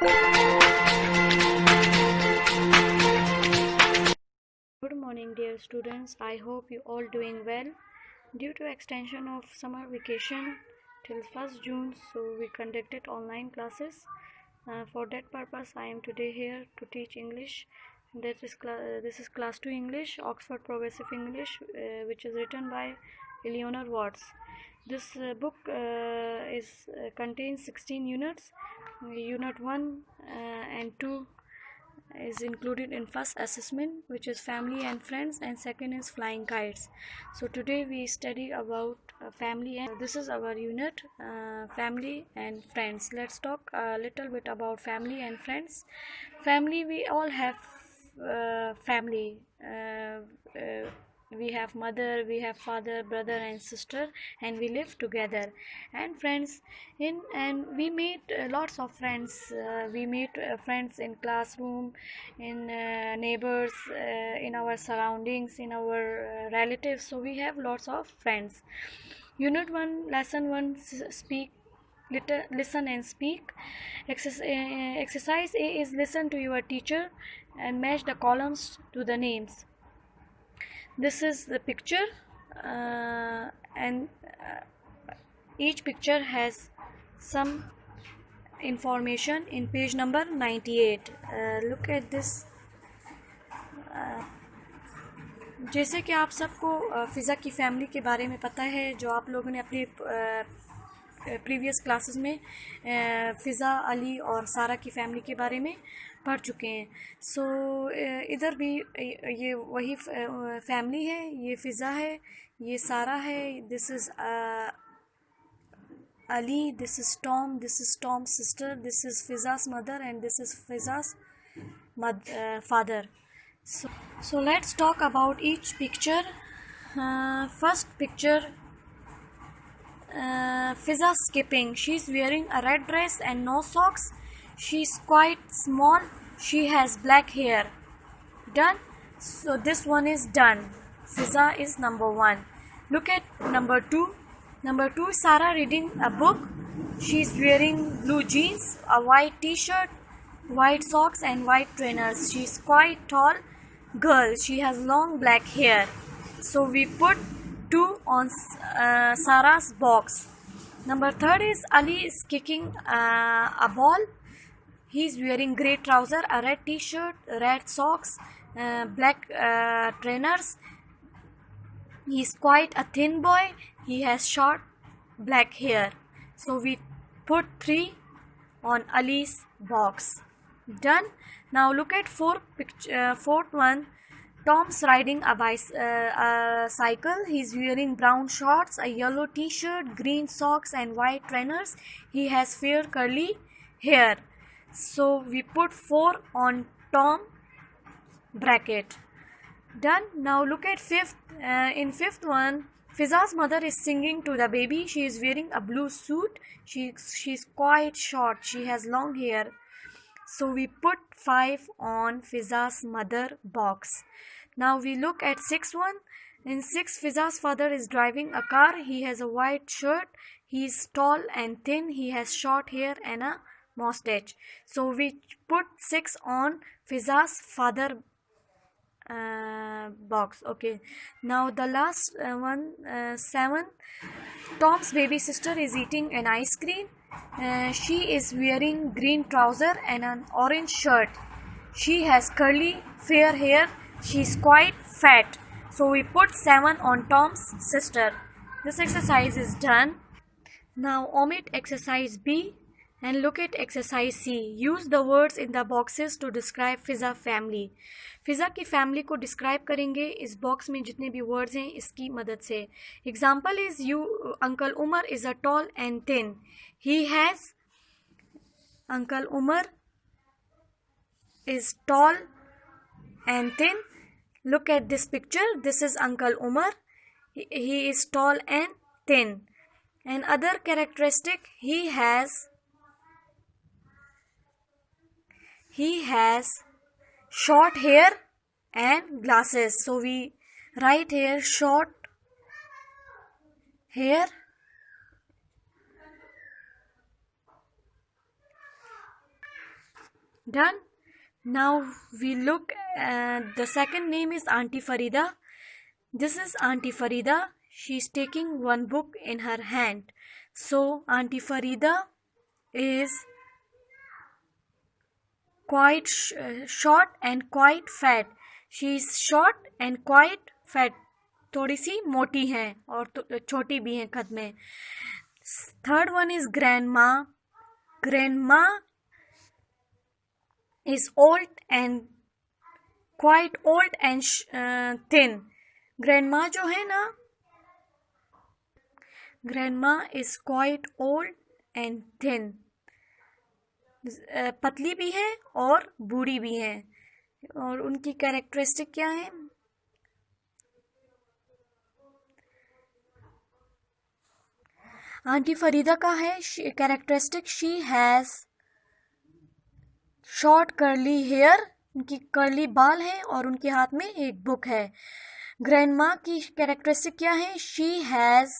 Good morning, dear students. I hope you all doing well. Due to extension of summer vacation till 1st June, so we conducted online classes. For that purpose, I am today here to teach English. This is class 2 English, Oxford Progressive English, which is written by Eleanor Watts. This book contains 16 units. Unit 1 and 2 is included in first assessment, which is family and friends, and second is flying kites. So today we study about family, and this is our unit, family and friends. Let's talk a little bit about family and friends. Family, we all have family. We have mother, we have father, brother and sister, and we live together. And friends, and we meet lots of friends. We meet friends in classroom, in neighbors, in our surroundings, in our relatives. So we have lots of friends. Unit 1, lesson 1, speak, listen and speak. Exercise A is listen to your teacher and match the columns to the names. This is the picture, and each picture has some information in page number 98. Look at this. जैसे कि आप सबको फ़िज़ा की family के बारे में पता है, जो आप लोगों ने अपनी प्रीवियस क्लासेस में फ़िज़ा, अली और सारा की फ़ैमिली के बारे में पढ़ चुके हैं. सो इधर भी ये वही फैमिली है. ये फ़िज़ा है, ये सारा है, this is Ali, this is Tom, this is Tom's sister, this is Fiza's mother, and this is Fiza's father. So let's talk about each picture. First picture, Fiza skipping. She's wearing a red dress and no socks. She's quite small. She has black hair. Done. So this one is done. Fiza is number 1. Look at number 2. Number 2 is Sarah reading a book. She's wearing blue jeans, a white t-shirt, white socks and white trainers. She's quite tall girl. She has long black hair. So we put 2 on Sarah's box. Number 3 is Ali is kicking a ball. He's wearing grey trouser, a red t-shirt, red socks, black trainers. He's quite a thin boy. He has short black hair. So we put 3 on Ali's box. Done. Now look at fourth one. Tom's riding a cycle. He's wearing brown shorts, a yellow t-shirt, green socks and white trainers. He has fair curly hair. So we put 4 on Tom bracket. Done. Now look at fifth. In fifth one, Fiza's mother is singing to the baby. She is wearing a blue suit. She's quite short. She has long hair. So we put 5 on Fiza's mother box. Now we look at sixth one. In sixth, Fiza's father is driving a car. He has a white shirt. He is tall and thin. He has short hair and a mustache. So we put 6 on Fiza's father box. Okay, now the last one, 7. Tom's baby sister is eating an ice cream. She is wearing green trouser and an orange shirt. She has curly fair hair. She's quite fat. So we put 7 on Tom's sister. This exercise is done. Now omit exercise B and look at exercise C. Use the words in the boxes to describe Fiza family. फिज़ा की family को describe करेंगे इस box में जितने भी words हैं इसकी मदद से. Example is you uncle Umar is a tall and thin. He has, uncle Umar is tall and thin. Look at this picture. This is Uncle Umar. He is tall and thin. And other characteristic, he has short hair and glasses. So we write here short hair Done. Now we look at the second name is Auntie Farida. This is Auntie Farida. She's taking one book in her hand. So Auntie Farida is quite short and quite fat. She is short and quite fat. थोड़ी सी मोटी हैं और छोटी भी हैं कद में. Third one is grandma. Grandma is old and quite old and thin. Grandma जो है ना, grandma is quite old and thin. पतली भी है और बूढ़ी भी है. और उनकी कैरेक्टरिस्टिक क्या है? आंटी फरीदा का है characteristic, she has short curly hair. उनकी कर्ली बाल हैं और उनके हाथ में एक बुक है. ग्रैंडमा की कैरेक्टरिस्टिक क्या है? She has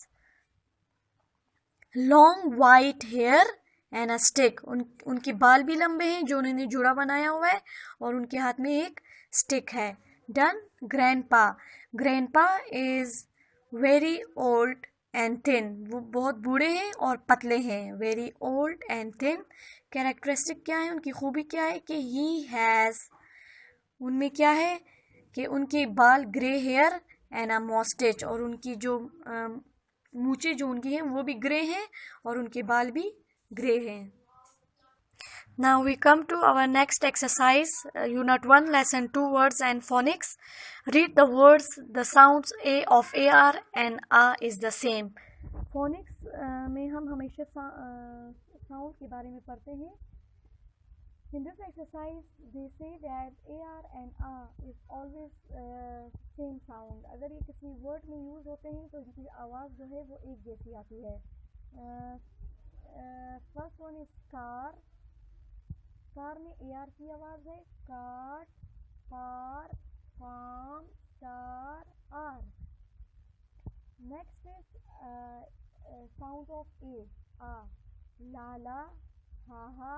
long white hair and a stick. उनके बाल भी लंबे हैं जो उन्होंने जुड़ा बनाया हुआ है और उनके हाथ में एक स्टिक है. Done. Grandpa. Grandpa is very old and thin. वो बहुत बूढ़े हैं और पतले हैं. Very old and thin. Characteristic क्या है? उनकी खूबी क्या है? कि ही हैज़, उनमें क्या है कि उनके बाल ग्रे हेयर एंड अ मॉस्टेच. और उनकी जो मूछें जो उनकी हैं वो भी ग्रे हैं और उनके बाल भी ग्रे हैं. Now we come to our next exercise, Unit 1, Lesson 2, Words and Phonics. Read the words. The sounds A of AR and A is the same. Phonics में हम हमेशा साउंड के बारे में पढ़ते हैं. In this exercise, they say that AR and A is always same sound. अगर ये किसी वर्ड में यूज़ होते हैं तो इनकी आवाज़ जो है वो एक जैसी आती है. First one is car. Car में AR की आवाज़ है. Cart, par, farm, star, R. Next is sound of A, आ. लाला, हाहा,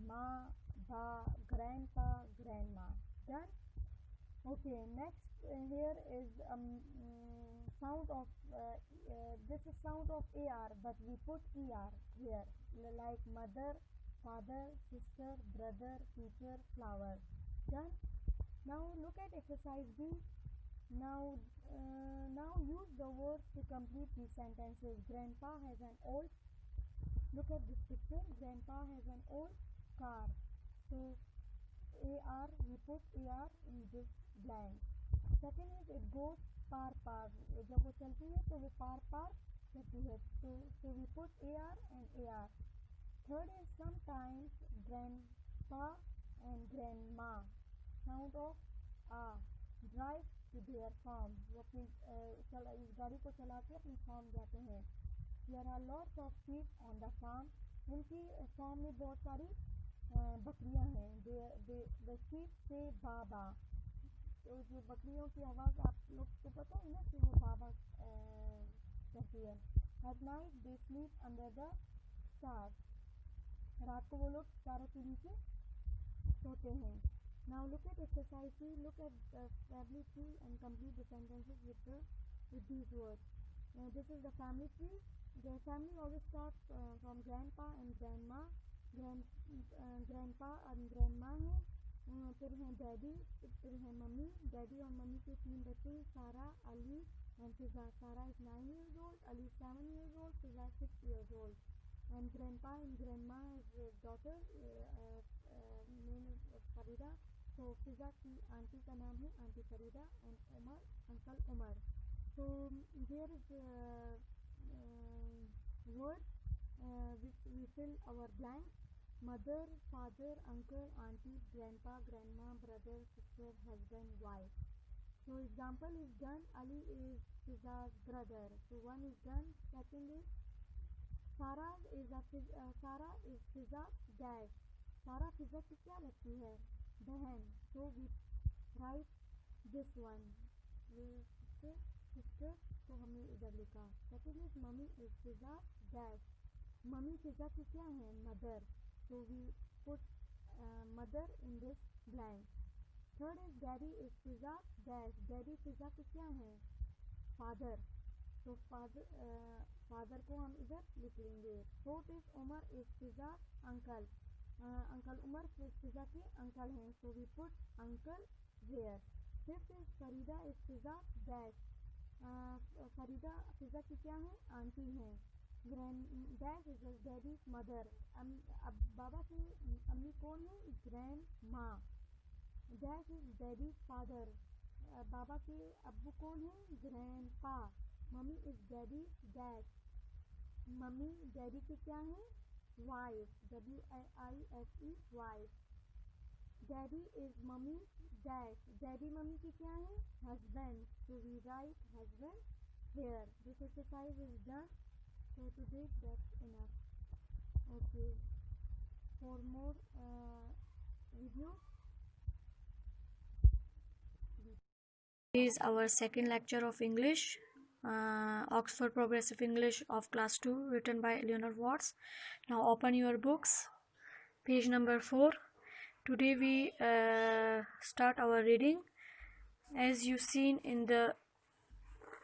माँ, बा, grandpa, grandma. Done. Okay, next here is sound of this is sound of AR, but we put ER here, like mother, father, sister, brother, teacher, flower. Done. Now look at exercise B. Now use the words to complete these sentences. Grandpa has an old. Look at this picture. Grandpa has an old car. So AR, we put AR in this blank. Second is it goes पार पार. जब वो चलती है तो वो पार पार चलती है. So we put AR and AR. Third is sometimes grandpa and grandma. Sound of A. Drive to their farm. वो अपनी इस गाड़ी को चला के अपनी फार्म जाते हैं. There are lots of sheep on the farm. उनकी फार्म में बहुत सारी बकरियां हैं. The sheep say बाबा. तो जो बकरियों की आवाज़ आप लोग को पता है ना कि वो बाबा कहती है. At night they sleep under the stars. रात को वो लोग तारों के नीचे सोते हैं. Now look at exercise C. Look at the family tree and complete the sentences with these words. This is the family tree. The family always starts from grandpa and grandma. Grandpa and grandma है. फिर हैं daddy, फिर हैं mummy. Daddy और mummy के 3 बच्चे हैं, सारा, अली एंड फिजा. सारा is 9 years old, Ali 7 years old, Fiza 6 years old. And grandpa and grandma is daughter, name is Farida. तो फिजा की आंटी का नाम है aunty Farida and Umar uncle Umar. So here is word which we fill our blanks. Mother, father, uncle, auntie, grandpa, grandma, brother, sister, husband, wife. So example is done. Ali is Fiza's brother. So one is done. Second is Sarah is Fiza's dad. Sarah Fiza की क्या लगती है? बहन. So we write this one. Sister तो हमने इधर लिखा. Second is mummy is Fiza's dad. Mummy Fiza की क्या है? Mother. So we put mother in this blank. Third is Daddy is Fiza's dad. Daddy Fiza के क्या हैं? Father. तो फादर को हम इधर लिख लेंगे. Fourth is Umar is Fiza's uncle. Uncle Umar Fiza के अंकल हैं, so we put uncle here. Fifth is Farida is Fiza's dad. Farida फिजा की क्या है? आंटी हैं. Dad is Daddy's mother. अब बाबा की अम्मी कौन है? ग्रैंड माँ. Dad is Daddy's father. बाबा के अब्बू कौन है? ग्रैंड पा. Mummy is Daddy's dad. Mummy daddy की क्या है? Wife. WIFE wife. Daddy is Mummy's dad. Daddy mummy की क्या है? Husband. So we write husband here. This exercise is done. So today that's enough. Okay. For more videos. This is our second lecture of English. Oxford Progressive English of Class 2, written by Eleanor Watts. Now open your books. Page number 4. Today we start our reading. As you seen in the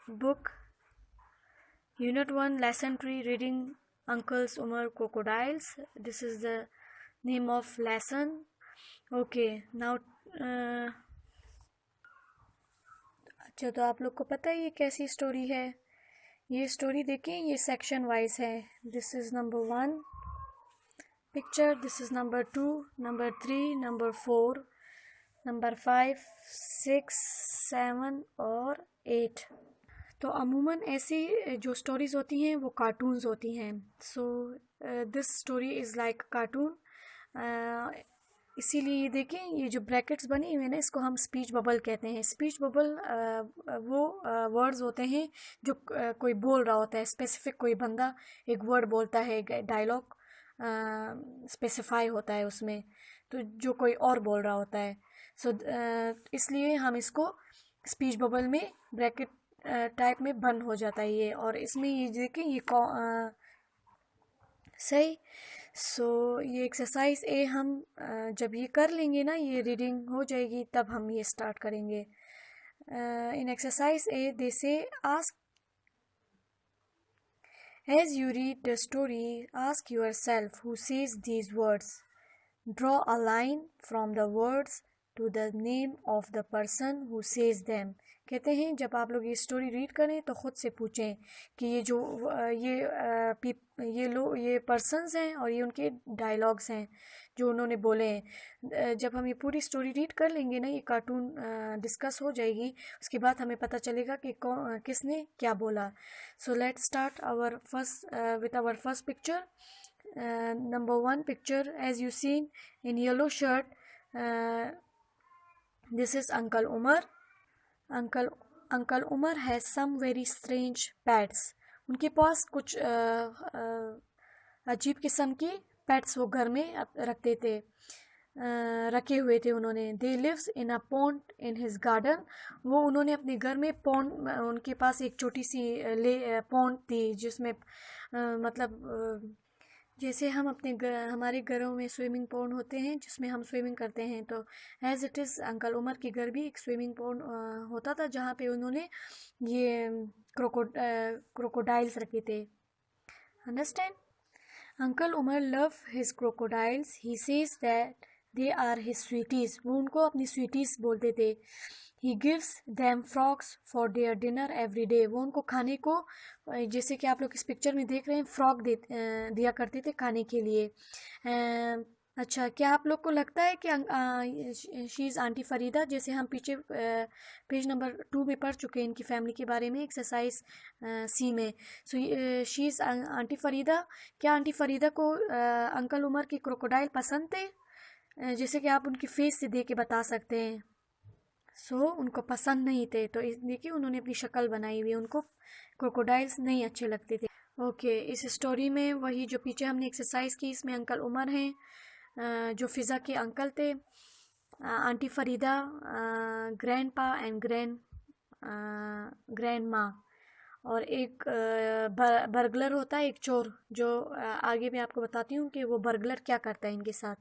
book, Unit 1, Lesson 3, reading Uncles Umar Crocodiles. This is the name of lesson. Okay, now अच्छा, तो आप लोग को पता है ये कैसी story है? ये स्टोरी देखें, ये सेक्शन वाइज है. This is number 1 picture, this is number 2, number 3, number 4, number 5, 6, 7 और 8. तो अमूमन ऐसी जो स्टोरीज़ होती हैं वो कार्टून्स होती हैं. So this story is like cartoon. इसीलिए ये देखें, ये जो ब्रैकेट्स बनी हुई है ना, इसको हम स्पीच बबल कहते हैं. स्पीच बबल वो वर्ड्स होते हैं जो कोई बोल रहा होता है. स्पेसिफिक कोई बंदा एक वर्ड बोलता है, डायलॉग स्पेसिफाई होता है उसमें, तो जो कोई और बोल रहा होता है. सो इसलिए हम इसको स्पीच बबल में ब्रैकेट टाइप में बंद हो जाता है ये. और इसमें ये देखें, ये सही. सो ये एक्सरसाइज ए हम जब ये कर लेंगे ना, ये रीडिंग हो जाएगी, तब हम ये स्टार्ट करेंगे. इन exercise A they say ask, as you read the story ask yourself who says these words. Draw a line from the words to the name of the person who says them. कहते हैं जब आप लोग ये story read करें तो ख़ुद से पूछें कि ये जो ये पर्सन्स हैं और ये उनके डायलॉग्स हैं जो उन्होंने बोले हैं. जब हम ये पूरी स्टोरी रीड कर लेंगे ना, ये कार्टून डिस्कस हो जाएगी, उसके बाद हमें पता चलेगा कि किसने क्या बोला. So let's start our first with our first picture. Number 1 picture, as you seen in yellow shirt, this is uncle Umar. Uncle Umar has some very strange pets. उनके पास कुछ अजीब किस्म के पेट्स वो घर में रखते थे, रखे हुए थे उन्होंने. They lives in a pond in his garden. वो उन्होंने अपने घर में पॉन्ड, उनके पास एक छोटी सी पॉन्ड थी जिसमें मतलब जैसे हम हमारे घरों में स्विमिंग पॉन्ड होते हैं जिसमें हम स्विमिंग करते हैं, तो as it is uncle Umar के घर भी एक स्विमिंग पॉन्ड होता था जहाँ पे उन्होंने ये क्रोकोडाइल्स रखे थे. Understand? Uncle Umar love his crocodiles. He says that they are his sweeties. वो उनको अपनी स्वीटीज़ बोलते थे. He gives them frogs for their dinner every day. वो उनको खाने को, जैसे कि आप लोग इस पिक्चर में देख रहे हैं, फ्रॉक दिया करते थे खाने के लिए. अच्छा, क्या आप लोग को लगता है कि शी इज़ आंटी फरीदा, जैसे हम पीछे पेज नंबर 2 में पढ़ चुके हैं इनकी फैमिली के बारे में, एक्सरसाइज सी में. So she is aunty Farida. क्या आंटी फरीदा को अंकल उमर की क्रोकोडाइल पसंद थे? जैसे कि आप उनकी फेस से देख के बता सकते हैं. सो उनको पसंद नहीं थे, तो देखिए उन्होंने अपनी शक्ल बनाई हुई, उनको क्रोकोडाइल्स नहीं अच्छे लगते थे. ओके, इस स्टोरी में वही जो पीछे हमने एक्सरसाइज की, इसमें अंकल उमर हैं जो फ़िज़ा के अंकल थे. आंटी फरीदा ग्रैंड पा एंड ग्रैंड माँ. और एक बर्गलर होता है, एक चोर, जो आगे मैं आपको बताती हूँ कि वो बर्गलर क्या करता है इनके साथ.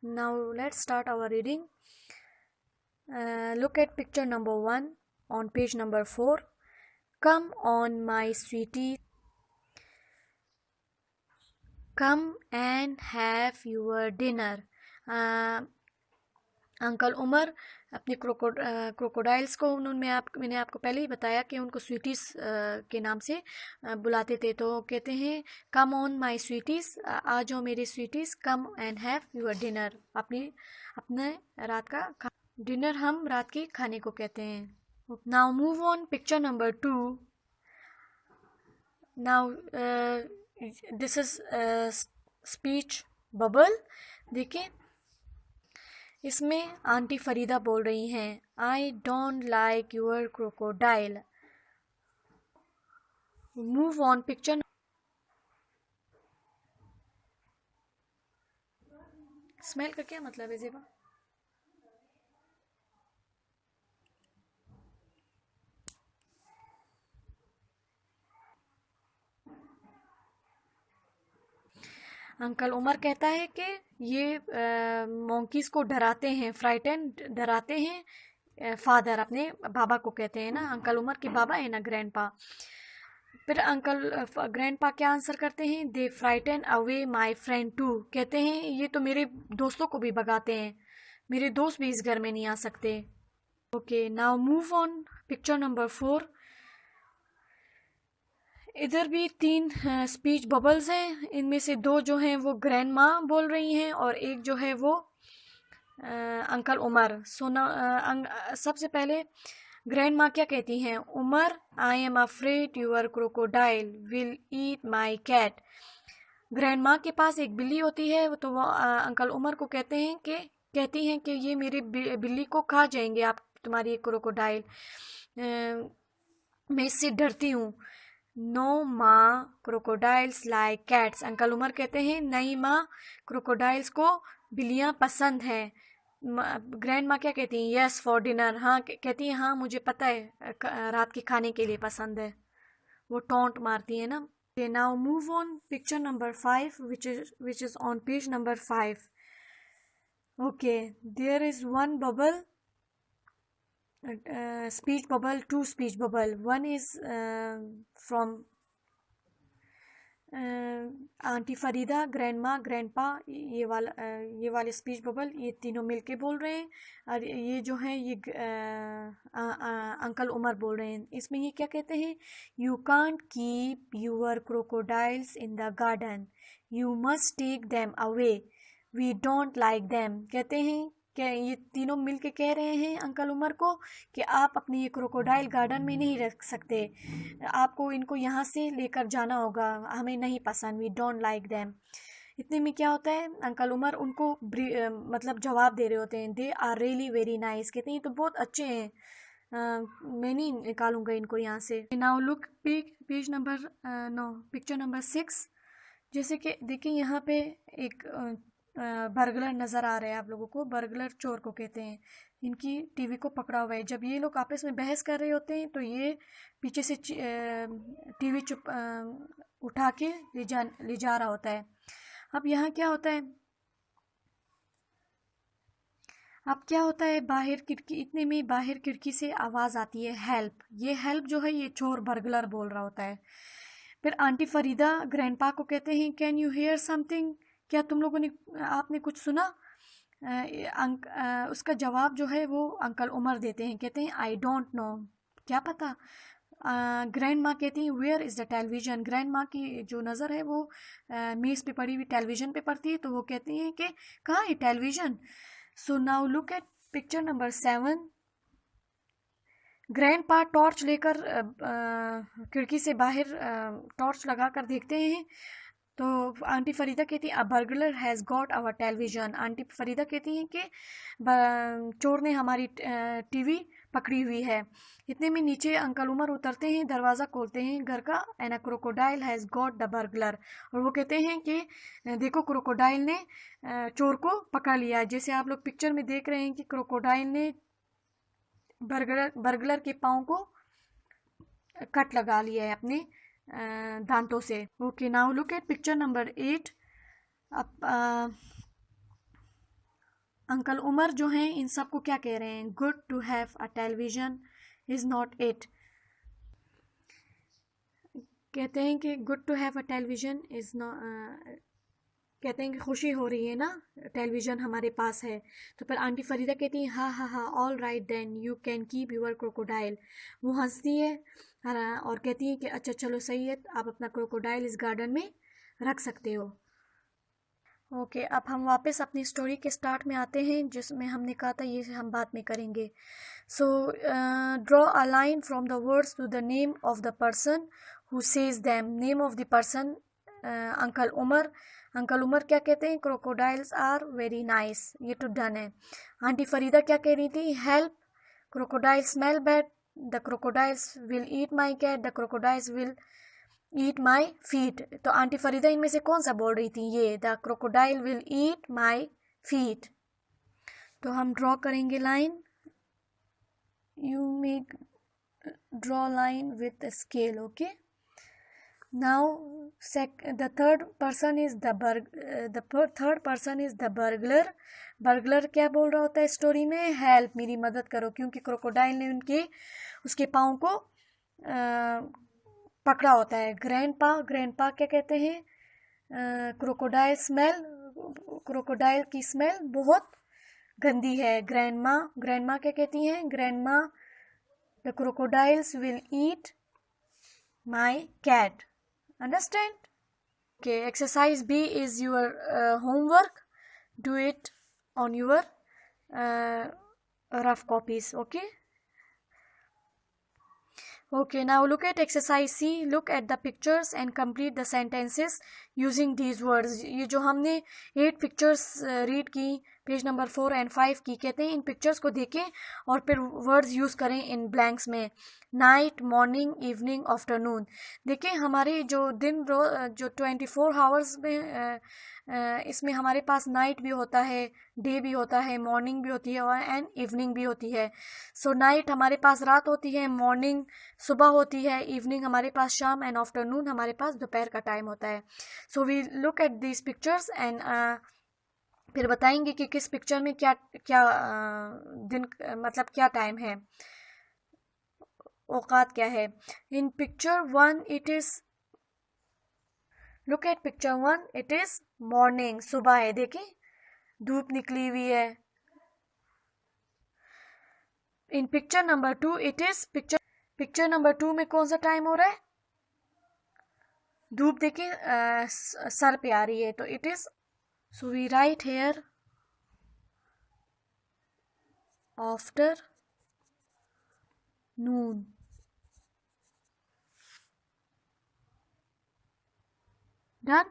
Now let's start our reading. Look at picture number 1 on page number 4. Come on, my sweetie. Come and have your dinner. Uncle Umar अपने क्रोकोडाइल्स को मैंने आपको पहले ही बताया कि उनको स्वीटीज के नाम से बुलाते थे। तो कहते हैं कम ऑन माई स्वीटीज, आ जाओ मेरे sweeties, come and have your dinner. अपने रात का डिनर हम रात के खाने को कहते हैं। Now move on picture number 2। Now this is speech bubble. देखिए इसमें आंटी फरीदा बोल रही हैं, I don't like your crocodile. Move on picture. Smell का क्या मतलब है ज़ेबा? अंकल उमर कहता है कि ये मोंकीज को डराते हैं, फ्राइटन डराते हैं फादर, अपने बाबा को कहते हैं ना, अंकल उमर के बाबा है ना, ग्रैंडपा। फिर ग्रैंडपा क्या आंसर करते हैं, they frighten away my friend too. कहते हैं ये तो मेरे दोस्तों को भी भगाते हैं, मेरे दोस्त भी इस घर में नहीं आ सकते। Okay, now move on picture number 4। इधर भी 3 स्पीच बबल्स हैं। इनमें से 2 जो हैं वो ग्रैंड माँ बोल रही हैं और एक जो है वो अंकल उमर। सबसे पहले ग्रैंड माँ क्या कहती हैं, Umar I am afraid your crocodile will eat my cat. Grandma के पास एक बिल्ली होती है, तो वो अंकल उमर को कहती हैं कि ये मेरी बिल्ली को खा जाएंगे, आप तुम्हारी एक क्रोकोडाइल, मैं इससे डरती हूँ। No ma, crocodiles like cats. Uncle Umar कहते हैं नहीं माँ, क्रोकोडाइल्स को बिल्लियाँ पसंद हैं। ग्रैंड माँ क्या कहती हैं, यस फॉर डिनर। हाँ कहती हैं, हाँ मुझे पता है रात के खाने के लिए पसंद है। वो टॉन्ट मारती है ना। Now move on picture number 5 which is on page number 5. Okay, there is one bubble, speech bubble, 2 speech bubble. One is from aunty Farida, grandma, grandpa, ये वाले स्पीच बबल, ये तीनों मिलके बोल रहे हैं। और ये जो है ये अंकल उमर बोल रहे हैं। इसमें ये क्या कहते हैं, you can't keep your crocodiles in the garden, you must take them away, we don't like them. कहते हैं क्या ये तीनों मिल के कह रहे हैं अंकल उमर को कि आप अपनी ये क्रोकोडाइल गार्डन में नहीं रख सकते, आपको इनको यहाँ से लेकर जाना होगा, हमें नहीं पसंद, वी डोंट लाइक देम। इतने में क्या होता है, अंकल उमर उनको मतलब जवाब दे रहे होते हैं, they are really very nice. कहते हैं ये तो बहुत अच्छे हैं, मैं नहीं निकालूंगा इनको यहाँ से। Now look page number 9, picture number 6। जैसे कि देखिए यहाँ पे एक बर्गलर नज़र आ रहा है आप लोगों को। बर्गलर चोर को कहते हैं। इनकी टीवी को पकड़ा हुआ है। जब ये लोग आपस में बहस कर रहे होते हैं तो ये पीछे से टीवी उठा के ले जा रहा होता है। अब यहाँ क्या होता है, बाहर खिड़की, इतने में बाहर खिड़की से आवाज़ आती है, हेल्प। ये हेल्प जो है ये चोर बर्गलर बोल रहा होता है। फिर आंटी फरीदा ग्रैंडपा को कहते हैं, कैन यू हियर समथिंग, क्या तुम लोगों ने, आपने कुछ सुना? उसका जवाब जो है वो अंकल उमर देते हैं, कहते हैं आई डोंट नो, क्या पता। ग्रैंड माँ कहती हैं where is the television. Grandma की जो नज़र है वो मेज़ पे पड़ी हुई टेलीविज़न पे पड़ती है, तो वो कहती हैं कि कहाँ है television. So now look at picture number 7। Grandpa torch लेकर खिड़की से बाहर टॉर्च लगाकर देखते हैं, तो आंटी फरीदा कहती है a burglar has got our television. Aunty Farida कहती हैं कि चोर ने हमारी टीवी पकड़ी हुई है। इतने में नीचे अंकल उमर उतरते हैं, दरवाज़ा खोलते हैं घर का, and a crocodile has got the burglar. और वो कहते हैं कि देखो क्रोकोडाइल ने चोर को पकड़ लिया। जैसे आप लोग पिक्चर में देख रहे हैं कि क्रोकोडाइल ने बर्गलर के पाँव को कट लगा लिया है अपने दांतों से। Okay, now look at picture number 8। Uncle Umar जो हैं इन सब को क्या कह रहे हैं, good to have a television is not it. कहते हैं कि good to have a television is not, कहते हैं कि खुशी हो रही है ना, टेलीविज़न हमारे पास है। तो पर आंटी फरीदा कहती है हाँ हाँ हाँ, all right then you can keep your crocodile. वो हंसती है और कहती है कि अच्छा चलो सही है, आप अपना क्रोकोडाइल इस गार्डन में रख सकते हो। ओके, अब हम वापस अपनी स्टोरी के स्टार्ट में आते हैं जिसमें हमने कहा था ये हम बाद में करेंगे। So draw a line from the words to the name of the person who says them. Name of the person uncle Umar. Uncle Umar क्या कहते हैं, क्रोकोडाइल्स आर वेरी नाइस। ये तो डन है। आंटी फरीदा क्या कह रही थी, help, crocodile smell bad, the crocodiles will eat my cat, the crocodiles will eat my feet. तो आंटी फरीदा इनमें से कौन सा बोल रही थी, ये the crocodile will eat my feet. तो हम ड्रॉ करेंगे line, you make draw line with scale. Okay, now the third person is the burglar। Burglar क्या बोल रहा होता है स्टोरी में, हेल्प, मेरी मदद करो, क्योंकि क्रोकोडाइल ने उसके पाँव को पकड़ा होता है। ग्रैंडपा क्या कहते हैं, क्रोकोडाइल की स्मेल बहुत गंदी है। ग्रैंडमा क्या कहती हैं, grandma, the crocodiles will eat my cat. Understand? Okay, exercise B is your homework. Do it on your rough copies. Okay. Okay, now look at exercise C. Look at the pictures and complete the sentences using these words. ये जो हमने 8 pictures read की, page number 4 and 5 की, कहते हैं इन pictures को देखें और फिर वर्ड्स यूज़ करें इन ब्लैंक्स में। Night, morning, evening, afternoon. देखें हमारे जो दिन जो 24 आवर्स में इसमें हमारे पास नाइट भी होता है, डे भी होता है, मॉर्निंग भी होती है और एंड इवनिंग भी होती है। सो नाइट हमारे पास रात होती है, मॉर्निंग सुबह होती है, इवनिंग हमारे पास शाम एंड आफ्टरनून हमारे पास दोपहर का टाइम होता है। So we look at these pictures and फिर बताएंगे कि किस पिक्चर में क्या क्या दिन मतलब क्या टाइम है, औकात क्या है। इन picture 1 it is, look at picture 1, it is morning, सुबह है, देखिए धूप निकली हुई है। इन picture number 2 it is, picture number 2 में कौन सा टाइम हो रहा है, धूप देखिए सर पे आ रही है, तो it is, so we write here after noon। done।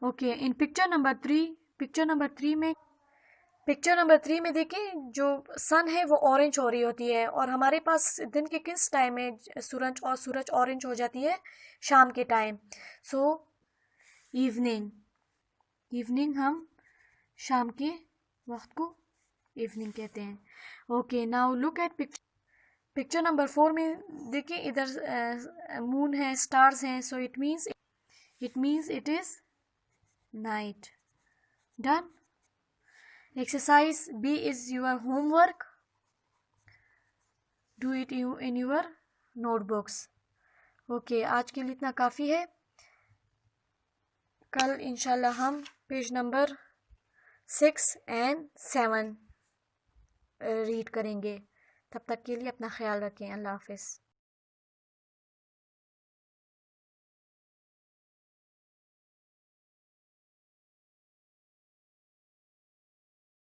okay, in picture number 3 में देखिए जो सन है वो ऑरेंज हो रही होती है और हमारे पास दिन के किस टाइम में सूरज ऑरेंज हो जाती है, शाम के टाइम। सो इवनिंग हम शाम के वक्त को इवनिंग कहते हैं। Okay, now look at picture number 4 में देखिए इधर मून है, स्टार्स हैं, so it means it is night. Done. Exercise B is your homework, do it in your notebooks. Okay, आज के लिए इतना काफ़ी है। कल इंशाल्लाह हम पेज नंबर 6 एंड 7 रीड करेंगे। तब तक के लिए अपना ख्याल रखें। अल्लाह हाफिज़।